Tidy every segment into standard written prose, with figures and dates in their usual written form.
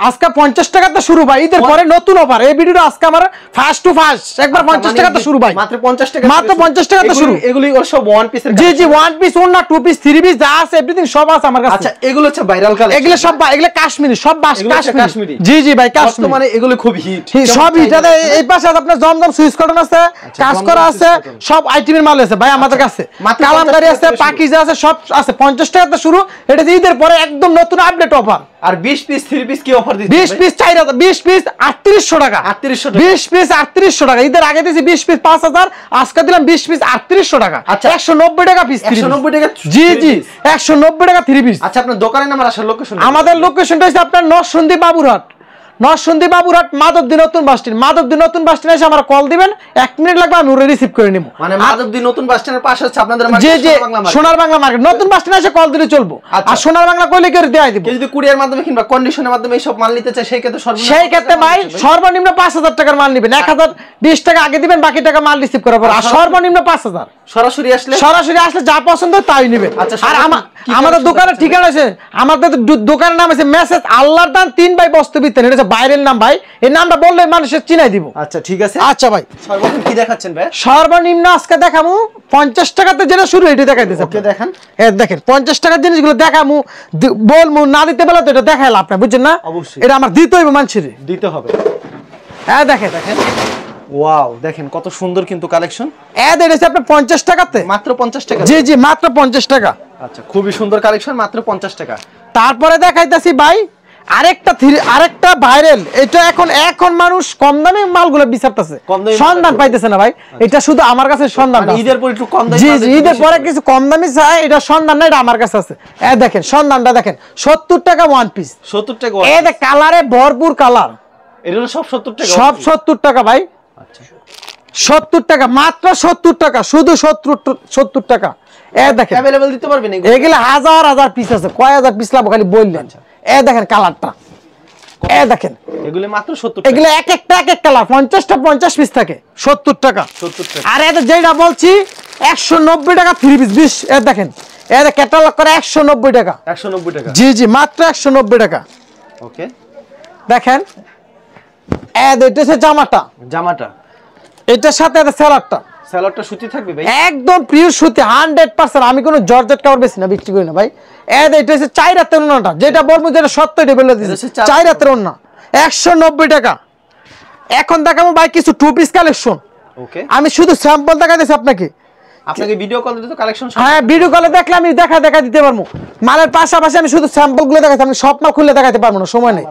আজকে 50 টাকা তো শুরু ভাই, ঈদের পরে নতুন অফার। এই ভিডিওটা আজকে আমার ফার্স্ট টু ফার্স্ট একবার 50 টাকা তো শুরু ভাই, মাত্র 50 টাকা, মাত্র 50 টাকা তো শুরু। এগুলি সব ওয়ান পিসের, জি জি, ওয়ান পিস, ওন্না, টু পিস, থ্রি পিস যা আছে এভরিথিং সব আছে আমার কাছে। আচ্ছা এগুলো হচ্ছে ভাইরাল কালেকশন, এগুলো সব এগুলো কাশ্মীরি, সব কাশ্মীরি। জি জি ভাই, কাশ্মীরি বর্তমানে এগুলো খুব হিট, সব হিট। এই পাশে আপনার জমজম সুইচ কটন আছে, কাজ করা আছে, সব আইটেমের মাল আছে ভাই আমাদের কাছে। কালামকারী আছে, পাকিজা আছে, সব আছে। 50 টাকা তো শুরু, এটা ঈদের পরে একদম নতুন আপডেট অফার। আর 20 পিস 3 পিস কি অফার দিচ্ছেন? 20 পিস 4000, 20 পিস 3800 টাকা, 3800 টাকা, 20 পিস 3800 টাকা। ঈদের আগে দিয়েছি 20 পিস 5000, আজকে দিলাম 20 পিস 3800 টাকা। আচ্ছা 190 টাকা পিস, 190 টাকা। জি জি, 190 টাকা 3 পিস। আচ্ছা আপনার দোকানের নাম আর আসার লোকেশন? আমাদের লোকেশনটা হচ্ছে আপনার নরসিংদী বাবুরহাট, নরসিংদী বাবুরহাট, মাধবদী নতুন বাস স্ট্যান্ড। মাধবদী নতুন বাস স্ট্যান্ডে এসে আমরা কল দিবেন, 1 মিনিট লাগবে, আমি ওরে রিসিভ করে নিব। মানে মাধবদী নতুন বাস স্ট্যান্ডের পাশে হচ্ছে আপনাদের মার্কেট, জি জি, সোনার বাংলা মার্কেট। নতুন বাস স্ট্যান্ডে এসে কল দিলে চলবো, আর সোনার বাংলা কইলে করে দেয়া দিব। যদি কুরিয়ার মাধ্যমে কিংবা কন্ডিশনের মাধ্যমে এই সব মাল নিতে চায় সেই ক্ষেত্রে ভাই সর্বনিম্ন 5000 টাকার মাল নেবেন। 1020 টাকা আগে দিবেন, বাকি টাকা মাল রিসিভ করার পর। আর সর্বনিম্ন 5000। সরাসরি আসলে যা পছন্দ তাই নেবেন। আর আমাদের দোকানের ঠিকানা আছে, আমাদের দোকানের নাম আছে মেসেজ আল্লাহর দান 3 বাই বস্তুবিতেন। এটা হচ্ছে বাইরের নাম ভাই, এই নামটা বললে মানুষের চিনাই দিব। আচ্ছা ঠিক আছে। আচ্ছা ভাই, সর্বনিম্ন কি দেখাচ্ছেন ভাই? সর্বনিম্ন আজকে দেখামু 50 টাকাতে যেটা শুরু, এটা দেখাইতেছে। ওকে দেখেন, দেখেন 50 টাকার জিনিসগুলো দেখামু, বলমু না দিতে বলে তো এটা দেখাইলাম আপনি, বুঝছেন না? অবশ্যই এটা আমার দিতে হইব, মানুষের দিতে হবে। হ্যাঁ দেখেন, ওয়াও, দেখেন কত সুন্দর কিন্তু কালেকশন। এটা হচ্ছে আপনার 50 টাকাতে, মাত্র 50 টাকা। জি জি, মাত্র 50 টাকা। আচ্ছা খুবই সুন্দর কালেকশন, মাত্র 50 টাকা। তারপরে দেখাইতেছি ভাই আরেকটা ভাইরাল। এটা এখন মানুষ কম দামে মালগুলো বিচারতেছে, সন্ধান পাইতেছে না ভাই। এটা শুধু আমার কাছে সন্ধান, ঈদের পরে একটু কম দামে, জি জি, ঈদের পরে কিছু কম দামি চাই, এটা সন্ধান না, এটা আমার কাছে আছে। দেখেন সন্ধানটা দেখেন, 70 টাকা ওয়ান পিস, 70 টাকা। দেখ কালারে ভরপুর কালার, এগুলো সব 70 টাকা, সব 70 টাকা ভাই। আচ্ছা 70 টাকা, মাত্র 70 টাকা, শুধু 70 টাকা। দেখেন अवेलेबल দিতে পারবেন এগুলো হাজার পিস আছে, কয় হাজার পিস লাগবে খালি বললেন। দেখেন কালারটা, দেখেন এগুলো মাত্র 70 টাকা। এগুলো এক কালার, 50টা 50 পিস থাকে, 70 টাকা। আর যেটা বলছি 190 টাকা 3 পিস 20। দেখেন ক্যাটালগ করে 190 টাকা, 190 টাকা, জি জি, মাত্র 190 টাকা। ওকে দেখেন এটা হচ্ছে জামাটা, এটার সাথে স্যালাডটা সুতি থাকবে ভাই, একদম পিওর সুতি 100%। আমি কোনো জর্জেট কাপড় বেশি না বিক্রি করি না ভাই। এটা হচ্ছে 4 হাতের ওন্নাটা, যেটা বলবো যেটা সত্য এটা বলে দিয়েছি, 4 হাতের ওন্না 190 টাকা। এখন দেখাবো ভাই কিছু টু পিস কালেকশন। ওকে, আমি শুধু স্যাম্পল দেখাইতেছি আপনাকে ভিডিও কল দিতে তো কালেকশন, হ্যাঁ ভিডিও কলে দেখলে আমি দেখা দিতে পারবো। মালের পাশাপাশি আমি শুধু স্যাম্পল গুলো দেখাচ্ছি, আমি সব মাল খুলে দেখাতে পারবো না, সময় নেই।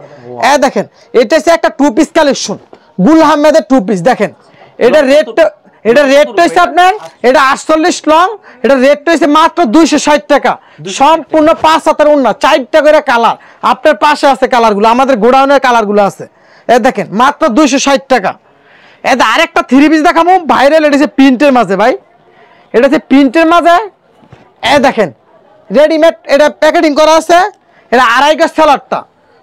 দেখেন এটা হচ্ছে একটা টু পিস কালেকশন, গুল আহমেদের টু পিস। দেখেন এটা রেটটা হচ্ছে আপনার, এটা 48 লং, এটা রেটটা হচ্ছে মাত্র 260 টাকা। সম্পূর্ণ 5 হাতের ওন্না, 4টা করে কালার। আপনার পাশে আছে কালারগুলো, আমাদের গোডাউনের কালারগুলো আছে। দেখেন মাত্র 260 টাকা। আরেকটা 3 পিস দেখাবো ভাইরাল, এটা হচ্ছে প্রিন্টের মাঝে ভাই, এটা হচ্ছে প্রিন্টের মাঝে। দেখেন রেডিমেড, এটা প্যাকেটিং করা আছে। এটা 2.5 গজ স্যালাডটা,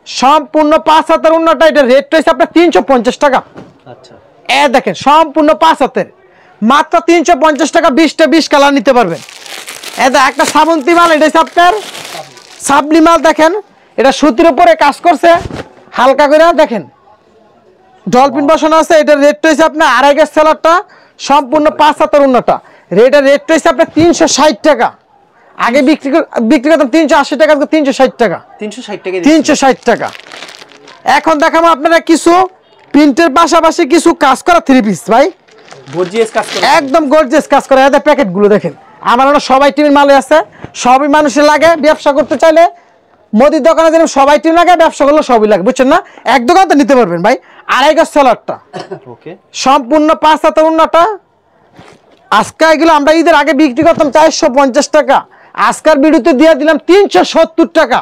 সম্পূর্ণ 5 হাতের ওন্নাটা। এটা রেট হচ্ছে আপনার 350 টাকা। আচ্ছা দেখেন সম্পূর্ণ 5 হাতের, মাত্র 350 টাকা। 20টা 20 কালার নিতে পারবেন। একটা সাবন্তি মাল, এটা হচ্ছে আপনার সাবলি মাল। দেখেন এটা সুতির উপরে কাজ করছে হালকা করে, দেখেন ডলফিন বসানো আছে। এটা রেট হচ্ছে আপনার 2.5 গজ স্যালাডটা, সম্পূর্ণ 5 হাতের ওন্নাটা। রেট হচ্ছে আপনার 360 টাকা। আগে বিক্রি করতাম 380 টাকা, 360 টাকা, 360 টাকা। এখন দেখাবো আপনারা কিছু প্রিন্টের পাশাপাশি কিছু কাজ করা 3 পিস ভাই, গর্জিয়াস কাজ করা, একদম গর্জিয়াস কাজ করা। এদের প্যাকেটগুলো দেখেন, আমার সবাই টিমের মালে আছে, সবই মানুষের লাগে। ব্যবসা করতে চাইলে মুদির দোকানে যেন সবাই টিম লাগে, ব্যবসা করলে সবই লাগে, বুঝছেন না? এক দোকান তো নিতে পারবেন ভাই। 2.5 গজ স্যালাডটা, ওকে, সম্পূর্ণ 5 হাতের ওন্নাটা। আজকে এগুলো আমরা ঈদের আগে বিক্রি করতাম 450 টাকা, আজকের ভিডিওতে দিয়ে দিলাম 370 টাকা,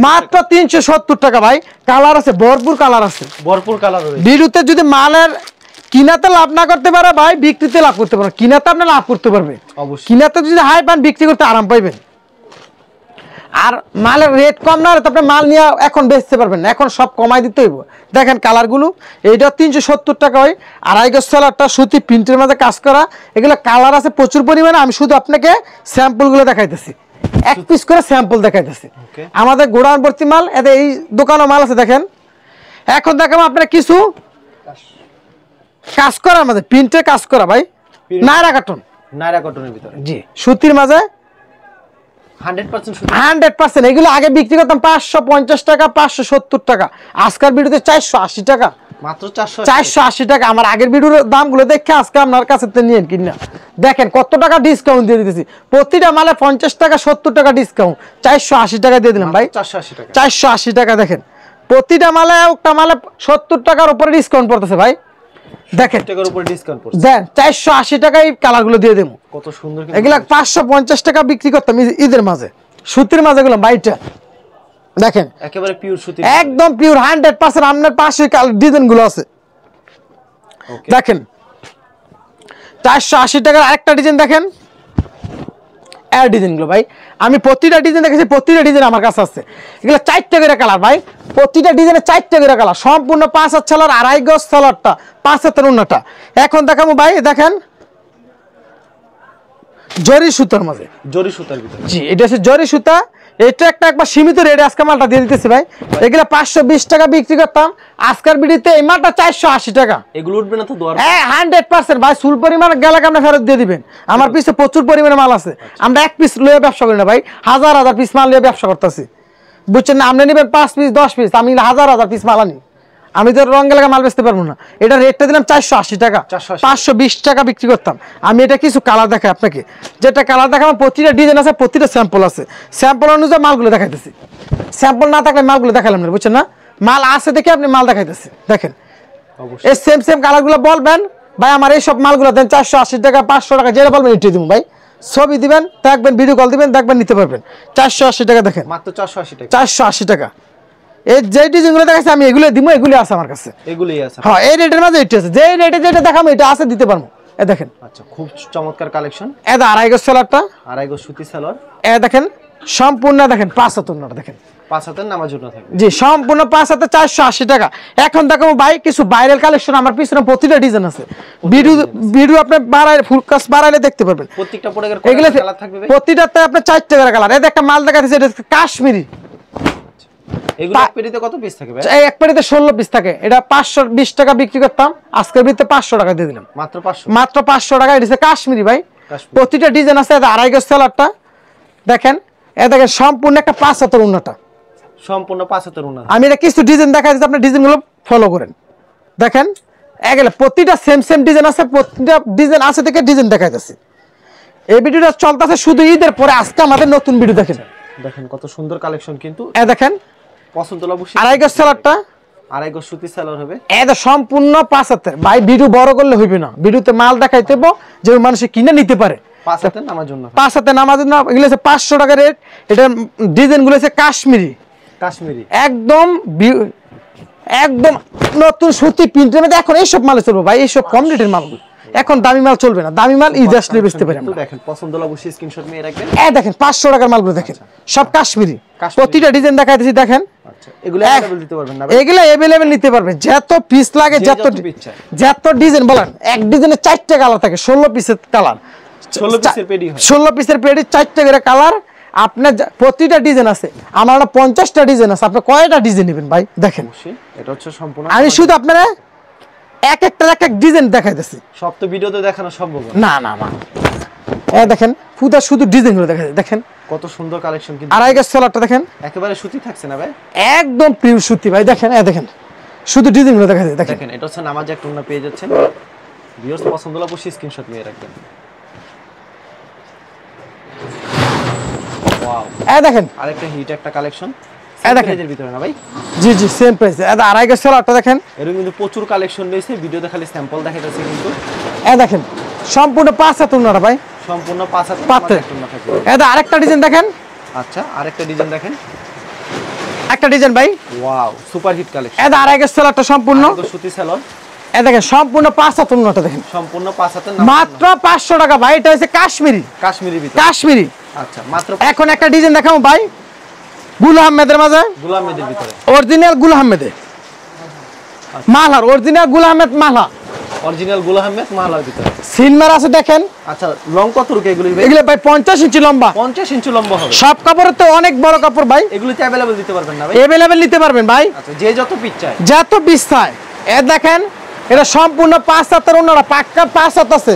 মাত্র 370 টাকা ভাই। কালার আছে, ভরপুর কালার আছে, ভরপুর কালার। ভিডিওতে যদি মালের কিনাতে লাভ না করতে পারে ভাই, বিক্রিতে লাভ করতে পারবে। কিনাতে আপনি লাভ করতে পারবে অবশ্যই, কিনাতে যদি হাই পান বিক্রি করতে আরাম পাইবেন। আর মালের রেট কম না, আপনি মাল নিয়ে এখন বেচতে পারবেন না, এখন সব কমাই দিতে হইব। দেখেন কালারগুলো, এইটা 370 টাকা হয়। 2.5 গজ স্যালাডটা সুতি প্রিন্টের মাঝে কাজ করা, এগুলো কালার আছে প্রচুর পরিমাণে। আমি শুধু আপনাকে স্যাম্পলগুলো দেখাইতেছি। এক পিস করে স্যাম্পল দেখাইতেছি ওকে আমাদের গোডাউন ভর্তি মাল এতে এই দোকানে মাল আছে দেখেন এখন দেখাবো আপনার কিছু কাজ করা আমাদের প্রিন্টে কাজ করা ভাই নায়রা কটনের ভিতরে জি সুতির মাঝে 100% সুতি 100% এগুলো আগে বিক্রি করতাম 550 টাকা 570 টাকা আজকের ভিডিওতে 480 টাকা মাত্র 480 টাকা আমার আগের ভিডিওর দামগুলো দেখে আজকে আপনার কাছে নিয়েন কিনা দেখেন কত টাকা ডিসকাউন্ট দিয়ে দিতেছি প্রতিটা মালে 50 টাকা 70 টাকা ডিসকাউন্ট 480 টাকা দিয়ে দিলাম ভাই 480 টাকা 480 টাকা দেখেন প্রতিটা মালে একটা মালে 70 টাকার উপরে ডিসকাউন্ট পড়তেছে ভাই দেখেন টাকার উপরে ডিসকাউন্ট পড়ছে দেন 480 টাকায় কালারগুলো দিয়ে দেবো কত সুন্দর এগুলা 550 টাকা বিক্রি করতাম ঈদের মাঝে সুতির মাঝে গুলো বাইটা দেখেন একেবারে পিওর সুতি একদম পিওর 100% আপনার পাশে ডিজাইন গুলো আছে দেখেন 480 টাকার আরেকটা ডিজাইন দেখেন এর ডিজাইন গুলো ভাই আমি প্রতিটা ডিজাইন দেখেছি প্রতিটা ডিজাইন আমার কাছে আছে এগুলো 4টা করে কালার ভাই প্রতিটা ডিজাইনে 4টা করে কালার সম্পূর্ণ 5 হাত ছালার 2.5 গজ ছালারটা 5 হাতের উন্নাটা এখন দেখাবো ভাই দেখেন জরি সুতার মাঝে জরি সুতার ভিতরে জি এটা হচ্ছে জরি সুতা এটা একটা একবার সীমিত রেটে আজকে মালটা দিয়ে দিতেছি ভাই এগুলা 520 টাকা বিক্রি করতাম আজকের ভিডিওতে এই মালটা 480 টাকা এগুলো উঠবে না তো দোয়ার হ্যাঁ 100% ভাই ফুল পরিমাণ গেলে আপনি ফেরত দিয়ে দিবেন আমার পিছে প্রচুর পরিমাণে মাল আছে আমরা এক পিস লয়ে ব্যবসা করি না ভাই হাজার হাজার পিস মাল লয়ে ব্যবসা করতেছি বুঝছেন না আপনি নেবেন 5 পিস 10 পিস আমি হাজার হাজার পিস মাল আনি আমি তো রঙে লাগা মাল বেচতে পারবো না এটা রেটটা দিলাম 480 টাকা 520 টাকা বিক্রি করতাম আমি এটা কিছু কালার দেখাই আপনাকে যেটা কালার দেখাবো প্রতিটা ডিজাইন আছে প্রতিটা স্যাম্পল আছে স্যাম্পল অনুযায়ী মালগুলো দেখাইতেছি স্যাম্পল না থাকলে মালগুলো দেখালাম না বুঝছেন না মাল আছে দেখে আপনি মাল দেখাইতেছি দেখেন এই সেম কালারগুলো বলবেন ভাই আমার এই সব মালগুলো দেন 480 টাকা 500 টাকা যেটা বলবেন এটাই দিব ভাই ছবি দিবেন দেখবেন ভিডিও কল দিবেন দেখবেন নিতে পারবেন 480 টাকা দেখেন মাত্র 480 টাকা 480 টাকা এই যে ডিজাইনগুলো দেখাচ্ছি আমি এগুলো দিব এগুলো আছে আমার কাছে এগুলোই আছে হ্যাঁ এই রেটের মধ্যে এটা আছে যে রেটে যেটা দেখাবো এটা আছে দিতে পারবো এই দেখেন আচ্ছা খুব চমৎকার কালেকশন এটা 2.5 গজ সেলারটা 2.5 গজ সুতি সালোয়ার এই দেখেন সম্পূর্ণ দেখেন 5 হাতের দেখেন 5 হাতের নামাজ জন্য থাকবে জি সম্পূর্ণ 5 হাতে 480 টাকা এখন দেখো ভাই কিছু ভাইরাল কালেকশন আমার পিছনে প্রতিটা ডিজাইন আছে ভিডিও আপনি বাড়ায় ফুল কাজ বাড়াইলে দেখতে পারবেন প্রত্যেকটা প্রোডাক্টের কালার থাকবে ভাই প্রতিটাতে আপনি 4টা করে কালার এই একটা মাল দেখাচ্ছি এটা কাশ্মীরি এগুলো এক পেটিতে কত পিস থাকে ভাই এই এক পেটিতে 16 পিস থাকে এটা 520 টাকা বিক্রি করতাম আজকের ভিতরে 500 টাকা দিয়ে দিলাম মাত্র 500 টাকা এটা কাশ্মীরি ভাই প্রতিটা ডিজাইন আছে এটা 2.5 গজ সেলারটা দেখেন এই দেখেন সম্পূর্ণ একটা 5 হাতের উন্নাটা সম্পূর্ণ 5 হাতের উন্না আমি এটা কিছু ডিজাইন দেখাচ্ছি আপনি ডিজাইনগুলো ফলো করেন দেখেন এগুলো প্রতিটা সেম ডিজাইন আছে প্রতিটা ডিজাইন আছে থেকে ডিজাইন দেখাইতেছি এই ভিডিওটা চলতেছে শুধু ঈদের পরে আজকে আমাদের নতুন ভিডিও দেখেন কত সুন্দর কালেকশন কিন্তু এই দেখেন পছন্দ অবশ্যই 2.5 গজ সেলারটা 2.5 গজ সুতি সালোয়ার হবে এটা সম্পূর্ণ 5 হাতের ভাই ভিডিও বড় করলে হইবে না ভিডিওতে মাল দেখাইতেব যে মানুষ কিনে নিতে পারে 5 হাতের নামার জন্য 5 হাতের নামার জন্য এগুলো আছে 500 টাকা রেট এটা ডিজাইনগুলো আছে কাশ্মীরি একদম নতুন সুতি প্রিন্টের মধ্যে এখন এই সব মাল চলবে ভাই এই সব কম রেটের মালগুলো এখন দামি মাল চলবে না দামি মাল ঈদ আসলে বেচতে পারি আমরা দেখেন পছন্দ হলে অবশ্যই স্ক্রিনশট নিয়ে রাখবেন এই দেখেন 500 টাকার মালগুলো দেখেন সব কাশ্মীরি প্রতিটা ডিজাইন দেখাইতেছি দেখেন আচ্ছা এগুলো अवेलेबल দিতে পারবেন না এগুলো अवेलेबल নিতে পারবেন যত পিস লাগে যত ডিজাইন বলেন এক ডিজাইনে 4টা কালার থাকে 16 পিসের কালার 16 পিসের পেডি হয় 16 পিসের পেডি 4টা করে কালার আপনার প্রতিটা ডিজাইন আছে আমার 50টা ডিজাইন আছে আপনি কয়টা ডিজাইন নেবেন ভাই দেখেন এটা হচ্ছে সম্পূর্ণ আমি শুধু আপনারা এক ডিজাইন দেখাইতেছি সব তো ভিডিওতে দেখানো সম্ভব না এই দেখেন পুরো শুধু ডিজাইনগুলো দেখাই দেখেন কত সুন্দর কালেকশন কিন্তু 2.5 গজ সেলারটা দেখেন একেবারে সুতি থাকছে না ভাই একদম পিওর সুতি ভাই দেখেন এই দেখেন শুধু ডিজাইনগুলো দেখাই দেখেন এটা হচ্ছে নামাজ একটা না পেয়ে যাচ্ছেন ভিউয়ার্স পছন্দ হলে অবশ্যই স্ক্রিনশট নিয়ে রাখবেন ওয়াও এই দেখেন আরেকটা হিট একটা কালেকশন এই দেখেন এর ভিতরে না ভাই জি সেম প্রাইস এটা 2.5 গজ সেলারটা দেখেন এরকম কিন্তু প্রচুর কালেকশন রয়েছে ভিডিওতে খালি স্যাম্পল দেখাইতেছে কিন্তু এই দেখেন সম্পূর্ণ 5 হাত উন্নাটা ভাই সম্পূর্ণ 5 হাত একটা উন্না থাকবে এটা আরেকটা ডিজাইন দেখেন আচ্ছা আরেকটা ডিজাইন দেখেন একটা ডিজাইন ভাই ওয়াও সুপার হিট কালেকশন এটা 2.5 গজ সেলারটা সম্পূর্ণ সুতি সালোয়ার এই দেখেন সম্পূর্ণ 5 হাত উন্নাটা দেখেন সম্পূর্ণ 5 হাতের মাত্র 500 টাকা ভাই এটা হচ্ছে কাশ্মীরি ভিতরে কাশ্মীরি আচ্ছা মাত্র এখন একটা ডিজাইন দেখাবো ভাই গুল আহমেদের মাঝে ভিতরে অরিজিনাল গুল আহমেদে মালহার অরিজিনাল গুল আহমেদ মালহা অরিজিনাল গুল আহমেদ মালার ভিতরে সিনমার আছে দেখেন। আচ্ছা লং কত রুকে এগুলি ভাই? এগুলো ভাই 50 ইঞ্চি লম্বা। 50 ইঞ্চি লম্বা হবে। সব কাপড়ের তো অনেক বড় কাপড় ভাই। এগুলিতে अवेलेबल দিতে পারবেন না ভাই? अवेलेबल নিতে পারবেন ভাই। আচ্ছা যে যত পিস চায়। যত পিস চায়। এ দেখেন এটা সম্পূর্ণ 5 হাতের ওন্নাটা পাক্কা 5 হাত আছে।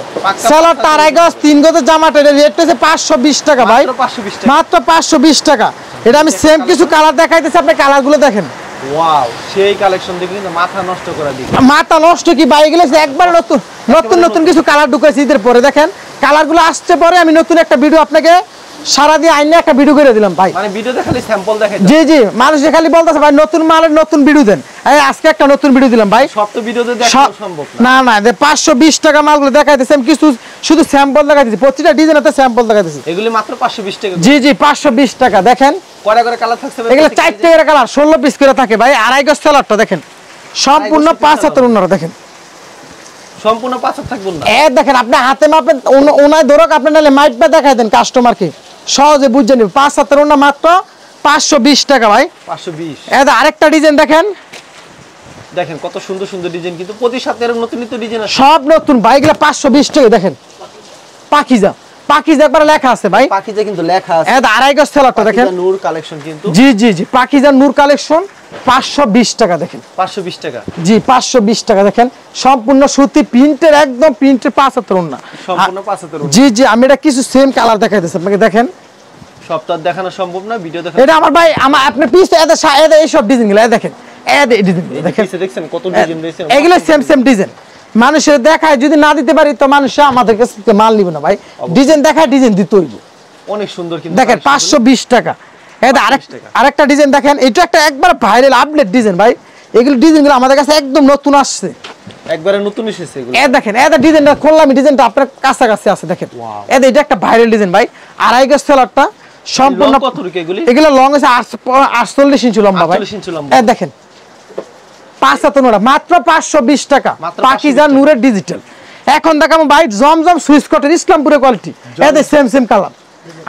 সেলার তার 2 গজ 3 গজের জামাটা এর রেট হচ্ছে 520 টাকা ভাই। মাত্র 520 টাকা। মাত্র 520 টাকা। এটা আমি সেম কিছু কালার দেখাইতেছি, আপনি কালারগুলো দেখেন। ওয়াও সেই কালেকশন দেখে কিন্তু মাথা নষ্ট করে দিই। মাথা নষ্ট কি ভাই, এগুলো একবার নতুন নতুন নতুন কিছু কালার ঢুকেছে ঈদের পরে। দেখেন কালারগুলো আসছে পরে আমি নতুন একটা ভিডিও আপনাকে সারা দিয়ে আইনে একটা ভিডিও করে দিলাম ভাই। মানে ভিডিওতে খালি স্যাম্পল দেখাই। জি জি, মানুষ খালি বলতেছে ভাই নতুন মালের নতুন ভিডিও দেন। এই আজকে একটা নতুন ভিডিও দিলাম ভাই। সব তো ভিডিওতে দেখানো সম্ভব না। না না 520 টাকা মালগুলো দেখাইতেছি আমি, কিছু শুধু স্যাম্পল দেখাইতেছি, প্রতিটা ডিজাইনেতে স্যাম্পল দেখাইতেছি। এগুলি মাত্র 520 টাকা। জি জি 520 টাকা। দেখেন কয়টা করে কালার থাকছে ভাই? এগুলো 4 টাকা কালার, 16 পিস করে থাকে ভাই। 2.5 গজ সেলারটা দেখেন সম্পূর্ণ 5 হাতের ওন্নাটা দেখেন। সম্পূর্ণ 5 হাত থাকবে না। দেখেন আপনি হাতে মাপেন, ওনায় ধরক আপনি নালে মাইপটা দেখাই দেন কাস্টমারকে, সহজে বুঝে নিবে। 5 হাতের ওন্না মাত্র 520 টাকা ভাই। 520। আরেকটা ডিজাইন দেখেন। দেখেন কত সুন্দর সুন্দর ডিজাইন, কিন্তু প্রতি সাথে এরকম নতুন নতুন ডিজাইন আছে। সব নতুন ভাই, এগুলো 520 টাকা। দেখেন পাকিজা, পাকিজা একবার লেখা আছে ভাই। পাকিজা কিন্তু লেখা আছে। 2.5 গজ সেলারটা দেখেন। পাকিজা নূর কালেকশন কিন্তু। জি জি জি পাকিজা নূর কালেকশন 520 টাকা দেখেন। 520 টাকা। জি 520 টাকা দেখেন। সম্পূর্ণ সুতি প্রিন্টের, একদম প্রিন্টের 5 হাতের ওন্না। সম্পূর্ণ 5 হাতের ওন্না। জি জি আমি এটা কিছু সেম কালার দেখাইতেছি আপনাকে। দেখেন সব তো দেখানো সম্ভব না, ভিডিও দেখা। এটা আমার ভাই আপনি পিস এই সব ডিজাইনগুলো দেখেন। এই ডিজাইনগুলো দেখেন, দেখছেন কত ডিজাইন রয়েছে। এগুলো সেম সেম ডিজাইন। মানুষের দেখায় যদি না দিতে পারি তো মানুষ আমাদের কাছ থেকে মাল নিব না ভাই। ডিজাইন দেখায় ডিজাইন দিতে হইব। অনেক সুন্দর কিন্তু দেখেন 520 টাকা। এটা আরেকটা ডিজাইন দেখেন, এটা একটা একবার ভাইরাল আপডেট ডিজাইন ভাই। এগুলো ডিজাইনগুলো আমাদের কাছে একদম নতুন আসছে, একবারে নতুন এসেছে এগুলো। দেখেন এটা ডিজাইনটা খুললাম, ডিজাইনটা আপনার কাছাকাছি আছে দেখেন। এটা একটা ভাইরাল ডিজাইন ভাই। 2.5 গজ সেলারটা সম্পূর্ণ কত রুকে এগুলি? এগুলো লং আছে 48 ইঞ্চি লম্বা ভাই। 48 ইঞ্চি লম্বা। দেখেন 5 হাতের ওন্না মাত্র 520 টাকা। পাকিজা নূরের ডিজিটাল। এখন দেখাবো ভাই জমজম সুইচ কটন ইসলামপুরের কোয়ালিটি। এদের সেম সেম কালার।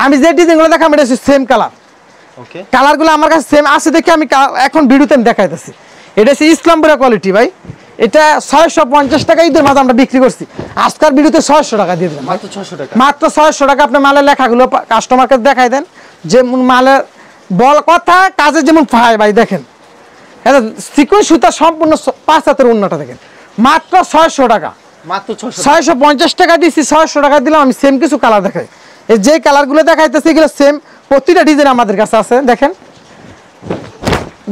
আমি যে ডিজাইনগুলো দেখাবো এটা সেম কালার। ওকে কালারগুলো আমার কাছে সেম আছে দেখে আমি এখন ভিডিওতে আমি দেখাইতেছি। এটা হচ্ছে ইসলামপুরের কোয়ালিটি ভাই। এটা 650 টাকা ঈদের মাঝে আমরা বিক্রি করছি। আজকের ভিডিওতে 600 টাকা দিয়ে দিলাম। মাত্র 600 টাকা। মাত্র 600 টাকা। আপনি মালের লেখাগুলো কাস্টমারকে দেখাই দেন, যেমন মালের বল কথা কাজে যেমন পায় ভাই। দেখেন এটা সিকোয়েন্স সুতা সম্পূর্ণ 5 হাতের ওন্নাটা দেখেন মাত্র 600 টাকা। মাত্র 650 টাকা দিছি, 600 টাকা দিলাম। আমি সেম কিছু কালার দেখাই। এই যে কালারগুলো দেখাইতেছি এগুলো সেম, প্রতিটা ডিজাইন আমাদের কাছে আছে। দেখেন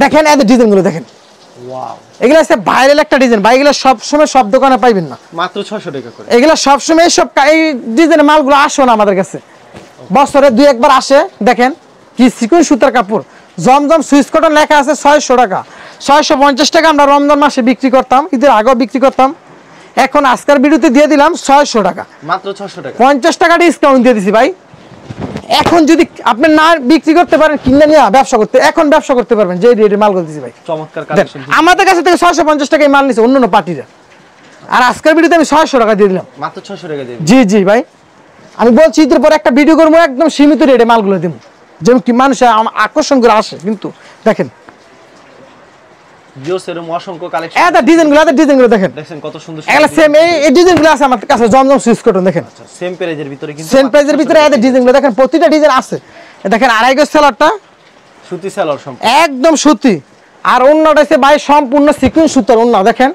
দেখেন এদের ডিজাইনগুলো দেখেন। ওয়াও এগুলো হচ্ছে ভাইরাল একটা ডিজাইন ভাই। এগুলো সবসময় সব দোকানে পাইবেন না। মাত্র 600 টাকা করে। এগুলো সবসময় এই ডিজাইনের মালগুলো আসে না আমাদের কাছে, বছরে 2 একবার আসে। দেখেন কি সিকোয়েন্স সুতার কাপড়, জমজম সুইচ কটন লেখা আছে 600 টাকা। 650 টাকা আমরা রমজান মাসে বিক্রি করতাম, ঈদের আগেও বিক্রি করতাম। এখন আজকের ভিডিওতে দিয়ে দিলাম 600 টাকা। মাত্র 600 টাকা। 50 টাকা ডিসকাউন্ট দিয়ে দিছি ভাই। এখন যদি আপনি না বিক্রি করতে পারেন, কিনে নিয়ে ব্যবসা করতে, এখন ব্যবসা করতে পারবেন যে রেটে মাল দিছি ভাই। চমৎকার কালেকশন। আমাদের কাছে থেকে 650 টাকায় মাল নিছে অন্য পার্টিরা, আর আজকের ভিডিওতে আমি 600 টাকা দিয়ে দিলাম। মাত্র 600 টাকা দিয়ে। জি জি ভাই, আমি বলছি ঈদের পর একটা ভিডিও করবো, একদম সীমিত রেটে মালগুলো দিব, যেমন কি মানুষ আকর্ষণ করে আসে। কিন্তু দেখেন জিওসেরম অসংখ্য কালেকশন। এটা ডিজাইনগুলো দেখেন। দেখেন কত সুন্দর এগুলা সেম এই ডিজাইনগুলো আছে আমার কাছে জমজম সুইচ কটন। দেখেন সেম প্রাইজের ভিতরে কিন্তু সেম প্রাইজের ভিতরে এদের ডিজাইনগুলো দেখেন, প্রতিটা ডিজাইন আছে। দেখেন 2.5 গজ সেলারটা সুতি সেলার সম্পূর্ণ একদম সুতি, আর ওন্নাটা আছে ভাই সম্পূর্ণ সিকোয়েন্স সুতার ওন্না। দেখেন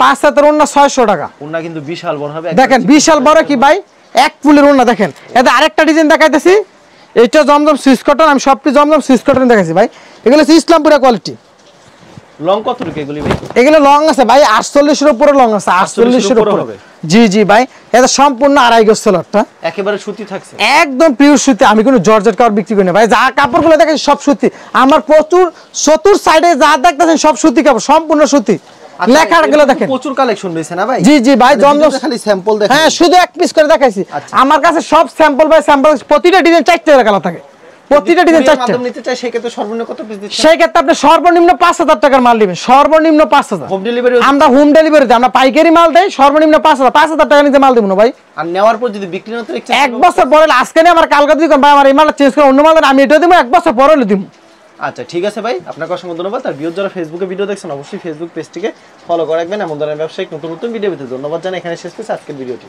5 হাতের ওন্না 600 টাকা। ওন্না কিন্তু বিশাল বড় হবে। দেখেন বিশাল বড় কি ভাই, এক ফুলের ওন্না। দেখেন এটা আরেকটা ডিজাইন দেখাইতেছি, এটা জমজম সুইচ কটন। আমি সবটি জমজম সুইচ কটন দেখাইছি ভাই। এগুলো হচ্ছে ইসলামপুরের কোয়ালিটি। লং কত রুকে এগুলি ভাই? এগুলো লং আছে ভাই 48 এর উপরে লং আছে, 48 এর উপরে হবে। জি জি ভাই, এটা সম্পূর্ণ 2.5 গজ সেলারটা একেবারে সুতি থাকছে, একদম পিওর সুতি। আমি কোনো জর্জেট কাপড় বিক্রি করি না ভাই। যা কাপড়গুলো দেখেন সব সুতি। আমার প্রচুর চতুর সাইডে যা দেখতেছেন সব সুতি কাপড়, সম্পূর্ণ সুতি। লেখাগুলো দেখেন প্রচুর কালেকশন রয়েছে না ভাই? জি জি ভাই, জমজম খালি স্যাম্পল দেখেন। হ্যাঁ, শুধু এক পিস করে দেখাইছি। আমার কাছে সব স্যাম্পল ভাই, স্যাম্পল প্রতিটা ডিজাইন 4 টাকা কালার থাকে, প্রতিটা ডিজাইন 4 টাকা। নিতে চাই সেই ক্ষেত্রে সর্বনিম্ন কত পিস দিচ্ছেন? সেই ক্ষেত্রে আপনি সর্বনিম্ন 5000 টাকার মাল নেবেন, সর্বনিম্ন 5000। Home delivery? আমরা হোম ডেলিভারি দিই, আমরা পাইকারি মাল দেই, সর্বনিম্ন 5000 টাকা নিতে মাল দেব না ভাই। আর নেওয়ার পর যদি বিক্রি না করে এক বছর পরে আজকে নিয়ে আমার কালকে যদি ভাই আমার এই মালটা চেঞ্জ করে অন্য মাল দেন, আমি এটা দেব, এক বছর পরে দিব। আচ্ছা ঠিক আছে ভাই, আপনাকে অসংখ্য ধন্যবাদ। আর ভিউয়ার যারা ফেসবুকে ভিডিও দেখছেন অবশ্যই ফেসবুক পেজটিকে ফলো করে রাখবেন। এমন ধরনের ব্যবসায়িক নতুন নতুন ভিডিও পেতে ধন্যবাদ জানাই। এখানে শেষ করছি আজকের ভিডিওটি।